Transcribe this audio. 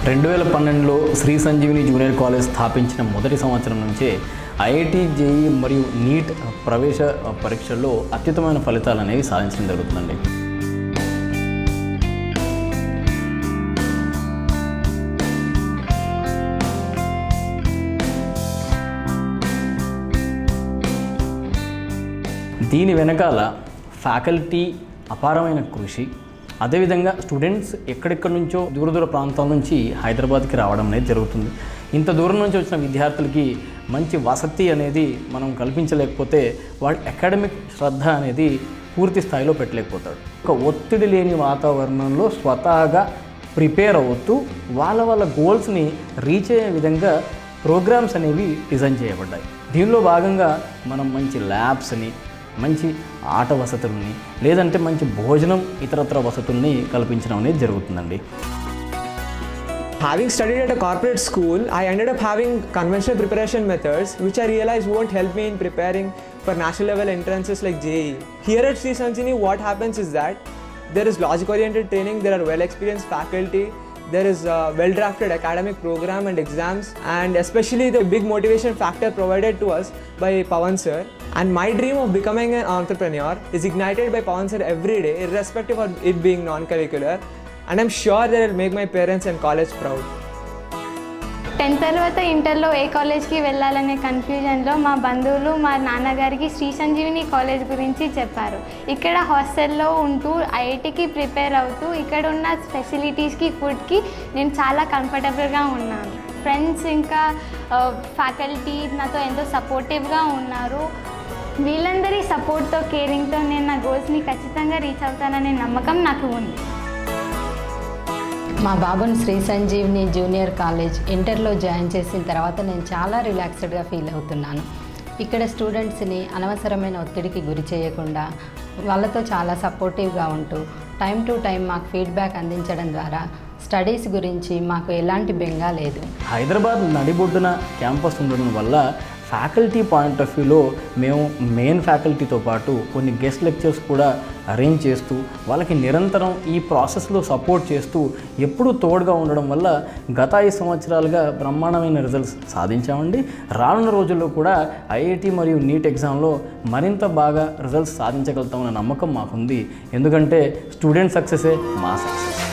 2012లో Shri Sanjeevini junior college స్థాపించిన మొదటి సంవత్సరం నుంచే ఐఐటి, జేఈ మరియు నీట్ ప్రవేశ పరీక్షల్లో అత్యుత్తమైన ఫలితాలు అనేవి సాధించడం జరుగుతుందండి. దీని వెనకాల ఫ్యాకల్టీ అపారమైన కృషి, అదేవిధంగా స్టూడెంట్స్ ఎక్కడెక్కడి నుంచో దూర ప్రాంతాల నుంచి హైదరాబాద్కి రావడం అనేది జరుగుతుంది. ఇంత దూరం నుంచి వచ్చిన విద్యార్థులకి మంచి వసతి అనేది మనం కల్పించలేకపోతే వాళ్ళ అకాడమిక్ శ్రద్ధ అనేది పూర్తి స్థాయిలో పెట్టలేకపోతాడు. ఒక ఒత్తిడి లేని వాతావరణంలో స్వతహాగా ప్రిపేర్ అవుతూ వాళ్ళ గోల్స్ని రీచ్ అయ్యే విధంగా ప్రోగ్రామ్స్ అనేవి డిజైన్ చేయబడ్డాయి. దీనిలో భాగంగా మనం మంచి ల్యాబ్స్ని, మంచి ఆట వసతుల్ని, లేదంటే మంచి భోజనం, ఇతరత్ర వసతుల్ని కల్పించడం అనేది జరుగుతుందండి. Having studied at a corporate school, I ended up having conventional preparation methods which I realized won't help me in preparing for national level entrances like JEE. Here at Sri Sanjini, what happens is that there is logic oriented training, there are well experienced faculty, there is a well drafted academic program and exams, and especially the big motivation factor provided to us by Pawan sir. And my dream of becoming an entrepreneur is ignited by Pawan sir every day, irrespective of it being non-curricular. And I'm sure that it'll make my parents and college proud. 10th తర్వాత ఇంటర్లో ఏ కాలేజ్కి వెళ్ళాలనే కన్ఫ్యూజన్లో మా బంధువులు మా నాన్నగారికి Shri Sanjeevini college గురించి చెప్పారు. ఇక్కడ హాస్టల్లో ఉంటూ ఐఐటికి ప్రిపేర్ అవుతూ ఇక్కడ ఉన్న ఫెసిలిటీస్కి, ఫుడ్కి నేను చాలా కంఫర్టబుల్గా ఉన్నాను. ఫ్రెండ్స్ ఇంకా ఫ్యాకల్టీ నాతో ఎంతో సపోర్టివ్గా ఉన్నారు. వీళ్ళందరి సపోర్ట్తో, కేరింగ్తో నేను నా గోల్స్ని ఖచ్చితంగా రీచ్ అవుతాననే నమ్మకం నాకు ఉంది. మా బాబుని శ్రీ సంజీవిని జూనియర్ కాలేజ్ ఇంటర్లో జాయిన్ చేసిన తర్వాత నేను చాలా రిలాక్స్డ్గా ఫీల్ అవుతున్నాను. ఇక్కడ స్టూడెంట్స్ని అనవసరమైన ఒత్తిడికి గురి చేయకుండా వాళ్ళతో చాలా సపోర్టివ్గా ఉంటూ టైం టు టైం మాకు ఫీడ్బ్యాక్ అందించడం ద్వారా స్టడీస్ గురించి మాకు ఎలాంటి బెంగా లేదు. హైదరాబాద్ నడిబొడ్డున క్యాంపస్ ఉండడం వల్ల ఫ్యాకల్టీ పాయింట్ ఆఫ్ వ్యూలో మేము మెయిన్ ఫ్యాకల్టీతో పాటు కొన్ని గెస్ట్ లెక్చర్స్ కూడా అరేంజ్ చేస్తూ వాళ్ళకి నిరంతరం ఈ ప్రాసెస్లో సపోర్ట్ చేస్తూ ఎప్పుడూ తోడుగా ఉండడం వల్ల గత 5 సంవత్సరాలుగా బ్రహ్మాండమైన రిజల్ట్స్ సాధించామండి. రానున్న రోజుల్లో కూడా ఐఐటి మరియు నీట్ ఎగ్జామ్లో మరింత బాగా రిజల్ట్స్ సాధించగలుగుతామన్న నమ్మకం మాకుంది. ఎందుకంటే స్టూడెంట్ సక్సెసే మా సక్సెస్.